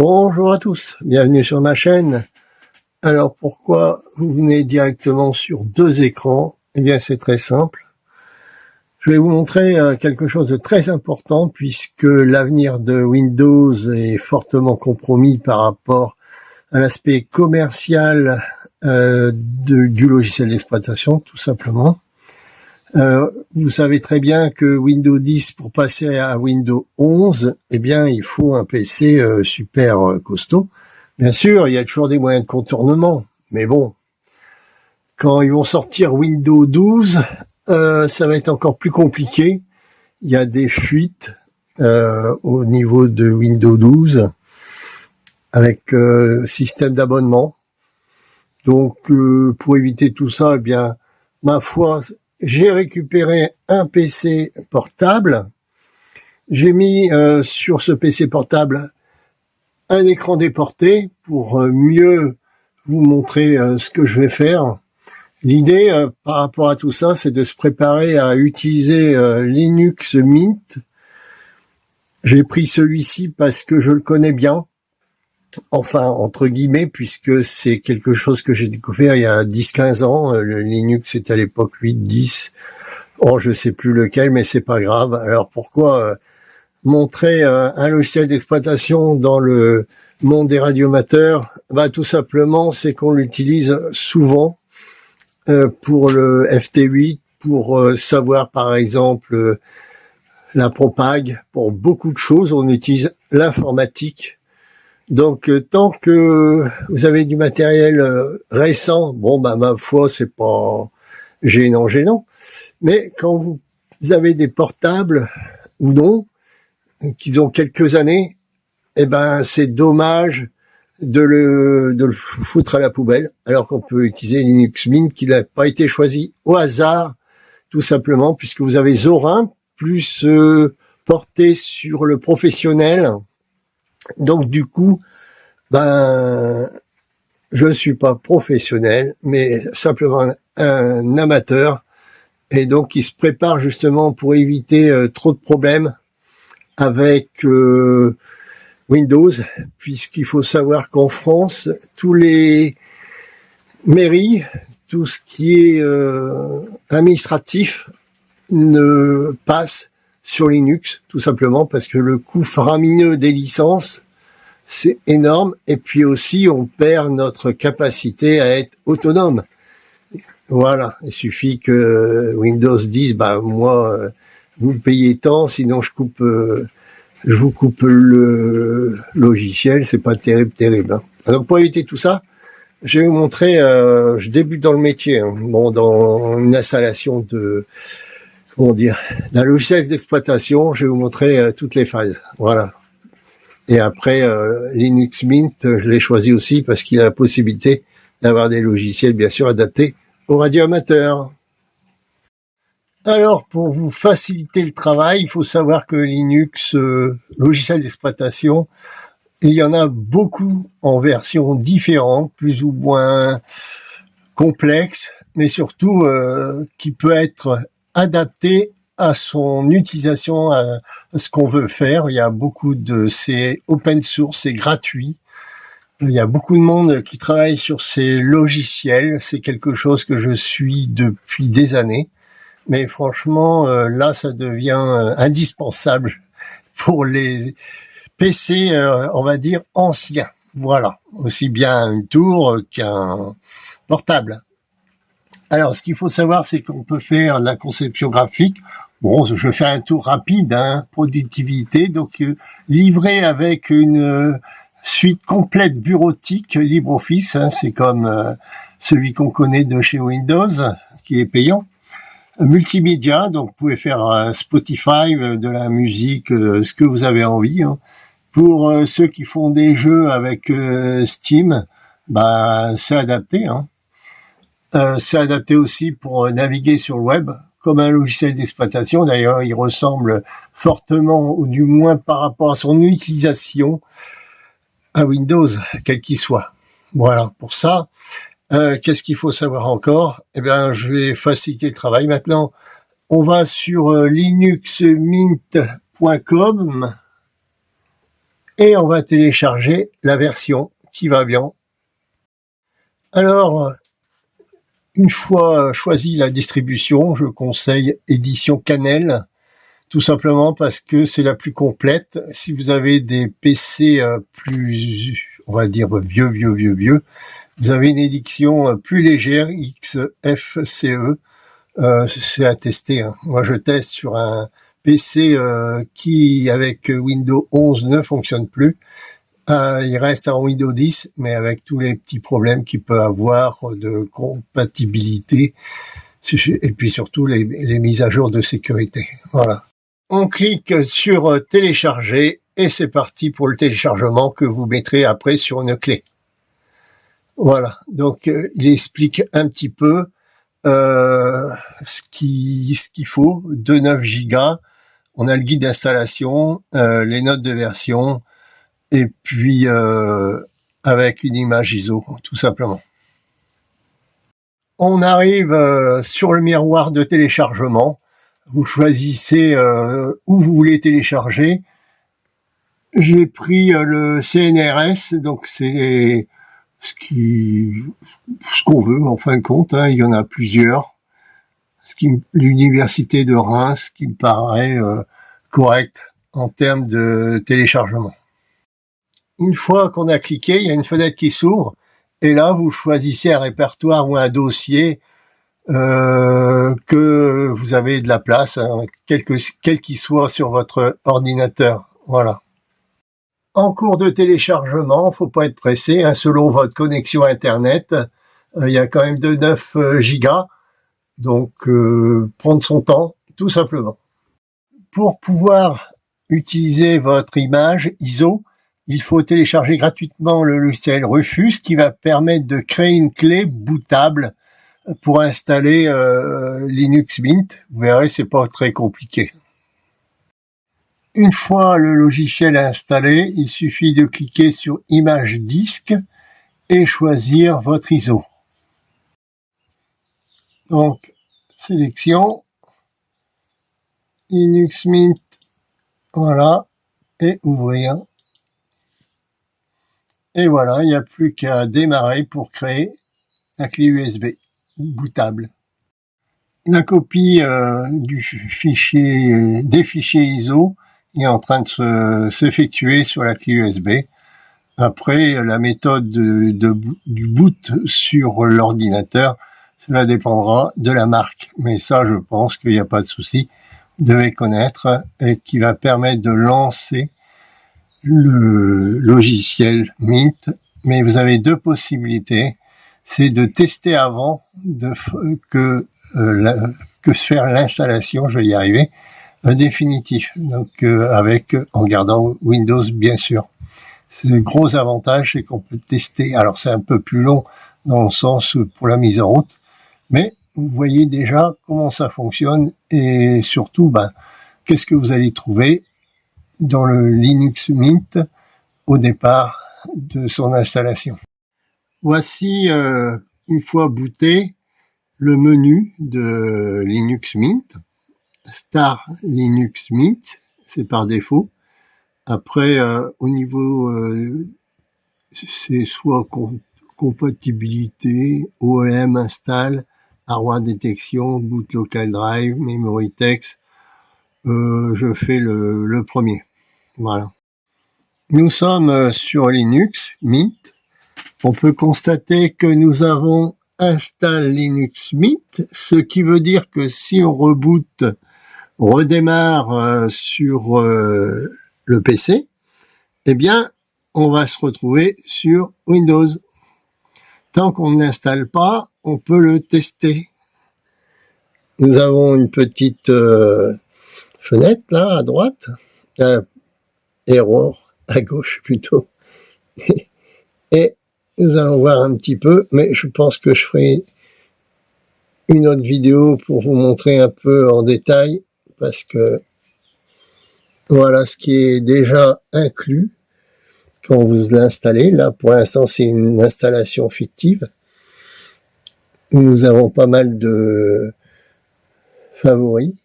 Bonjour à tous, bienvenue sur ma chaîne. Alors pourquoi vous venez directement sur deux écrans? Eh bien c'est très simple. Je vais vous montrer quelque chose de très important puisque l'avenir de Windows est fortement compromis par rapport à l'aspect commercial du logiciel d'exploitation, tout simplement. Vous savez très bien que Windows 10, pour passer à Windows 11, eh bien, il faut un PC super costaud. Bien sûr, il y a toujours des moyens de contournement, mais bon, quand ils vont sortir Windows 12, ça va être encore plus compliqué. Il y a des fuites au niveau de Windows 12 avec système d'abonnement. Donc, pour éviter tout ça, eh bien, ma foi, j'ai récupéré un PC portable. J'ai mis sur ce PC portable un écran déporté pour mieux vous montrer ce que je vais faire. L'idée par rapport à tout ça, c'est de se préparer à utiliser Linux Mint. J'ai pris celui-ci parce que je le connais bien. Enfin, entre guillemets, puisque c'est quelque chose que j'ai découvert il y a 10-15 ans. Le Linux, c'était à l'époque 8-10. Oh, je sais plus lequel, mais c'est pas grave. Alors, pourquoi montrer un logiciel d'exploitation dans le monde des radioamateurs? Bah, tout simplement, c'est qu'on l'utilise souvent pour le FT8, pour savoir, par exemple, la propague. Pour beaucoup de choses, on utilise l'informatique. Donc, tant que vous avez du matériel récent, bon, bah, ma foi, c'est pas gênant. Mais quand vous avez des portables ou non, qui ont quelques années, eh ben, c'est dommage de le foutre à la poubelle, alors qu'on peut utiliser Linux Mint, qui n'a pas été choisi au hasard, tout simplement, puisque vous avez Zorin, plus porté sur le professionnel. Donc du coup, ben, je ne suis pas professionnel, mais simplement un amateur, et donc il se prépare justement pour éviter trop de problèmes avec Windows, puisqu'il faut savoir qu'en France, tous les mairies, tout ce qui est administratif ne passe sur Linux, tout simplement parce que le coût faramineux des licences, c'est énorme, et puis aussi on perd notre capacité à être autonome. Voilà, il suffit que Windows dise, bah moi, vous payez tant, sinon je vous coupe le logiciel, c'est pas terrible. Hein. Alors pour éviter tout ça, je vais vous montrer, je débute dans le métier, hein, bon, dans une installation d'un logiciel d'exploitation, je vais vous montrer toutes les phases, voilà. Et après, Linux Mint, je l'ai choisi aussi parce qu'il a la possibilité d'avoir des logiciels, bien sûr, adaptés aux radioamateurs. Alors, pour vous faciliter le travail, il faut savoir que Linux, logiciel d'exploitation, il y en a beaucoup en versions différentes, plus ou moins complexes, mais surtout qui peut être adapté à son utilisation, à ce qu'on veut faire. Il y a c'est open source, c'est gratuit. Il y a beaucoup de monde qui travaille sur ces logiciels. C'est quelque chose que je suis depuis des années. Mais franchement, là, ça devient indispensable pour les PC, on va dire, anciens. Voilà. Aussi bien une tour qu'un portable. Alors, ce qu'il faut savoir, c'est qu'on peut faire la conception graphique. Bon, je vais faire un tour rapide, hein, productivité. Donc, livré avec une suite complète bureautique LibreOffice. Hein, c'est comme celui qu'on connaît de chez Windows, qui est payant. Multimédia, donc vous pouvez faire Spotify, de la musique, ce que vous avez envie. Hein. Pour ceux qui font des jeux avec Steam, bah c'est adapté. Hein. C'est adapté aussi pour naviguer sur le web, comme un logiciel d'exploitation. D'ailleurs, il ressemble fortement, ou du moins par rapport à son utilisation, à Windows, quel qu'il soit. Voilà, pour ça, qu'est-ce qu'il faut savoir encore? Eh bien, je vais faciliter le travail. Maintenant, on va sur linuxmint.com et on va télécharger la version qui va bien. Alors, une fois choisi la distribution, je conseille Édition Cannelle, tout simplement parce que c'est la plus complète. Si vous avez des PC plus, on va dire vieux, vous avez une édition plus légère, XFCE. C'est à tester, hein. Moi, je teste sur un PC qui, avec Windows 11, ne fonctionne plus. Il reste en Windows 10, mais avec tous les petits problèmes qu'il peut avoir de compatibilité, et puis surtout les mises à jour de sécurité. Voilà. On clique sur télécharger et c'est parti pour le téléchargement que vous mettrez après sur une clé. Voilà. Donc il explique un petit peu ce qu'il faut, de 9 gigas. On a le guide d'installation, les notes de version, et puis avec une image ISO, tout simplement. On arrive sur le miroir de téléchargement. Vous choisissez où vous voulez télécharger. J'ai pris le CNRS, donc c'est ce qu'on veut en fin de compte, hein, il y en a plusieurs. L'université de Reims qui me paraît correct en termes de téléchargement. Une fois qu'on a cliqué, il y a une fenêtre qui s'ouvre et là vous choisissez un répertoire ou un dossier que vous avez de la place, hein, quel qu'il soit sur votre ordinateur. Voilà. En cours de téléchargement, faut pas être pressé, hein, selon votre connexion internet, il y a quand même de 9 gigas, donc prendre son temps, tout simplement. Pour pouvoir utiliser votre image ISO, il faut télécharger gratuitement le logiciel Rufus qui va permettre de créer une clé bootable pour installer Linux Mint. Vous verrez, c'est pas très compliqué. Une fois le logiciel installé, il suffit de cliquer sur Image disque et choisir votre ISO. Donc, sélection, Linux Mint, voilà, et ouvrir. Et voilà, il n'y a plus qu'à démarrer pour créer la clé USB bootable. La copie des fichiers ISO est en train de s'effectuer sur la clé USB. Après, la méthode du boot sur l'ordinateur, cela dépendra de la marque. Mais ça, je pense qu'il n'y a pas de souci. Vous devez connaître et qui va permettre de lancer le logiciel Mint. Mais vous avez deux possibilités. C'est de tester avant que se faire l'installation, je vais y arriver, définitif. Donc en gardant Windows bien sûr. C'est le gros avantage, c'est qu'on peut tester. Alors c'est un peu plus long dans le sens pour la mise en route, mais vous voyez déjà comment ça fonctionne et surtout, qu'est-ce que vous allez trouver dans le Linux Mint au départ de son installation. Voici, une fois booté, le menu de Linux Mint. Start Linux Mint, c'est par défaut. Après, au niveau, c'est soit compatibilité, OEM install, hardware détection, boot local drive, memory text. Je fais le premier. Voilà. Nous sommes sur Linux Mint. On peut constater que nous avons install Linux Mint, ce qui veut dire que si on redémarre sur le PC, eh bien, on va se retrouver sur Windows. Tant qu'on ne l'installe pas, on peut le tester. Nous avons une petite fenêtre là à droite, error à gauche plutôt. Et nous allons voir un petit peu, mais je pense que je ferai une autre vidéo pour vous montrer un peu en détail, parce que voilà ce qui est déjà inclus quand vous l'installez. Là, pour l'instant, c'est une installation fictive. Nous avons pas mal de favoris.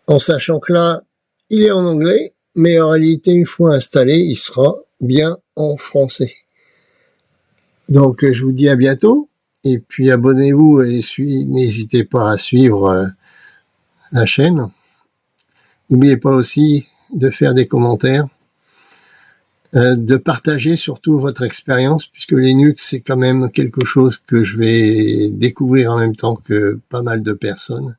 En sachant que là, il est en anglais, mais en réalité, une fois installé, il sera bien en français. Donc, je vous dis à bientôt, et puis abonnez-vous et n'hésitez pas à suivre la chaîne. N'oubliez pas aussi de faire des commentaires, de partager surtout votre expérience, puisque Linux, c'est quand même quelque chose que je vais découvrir en même temps que pas mal de personnes.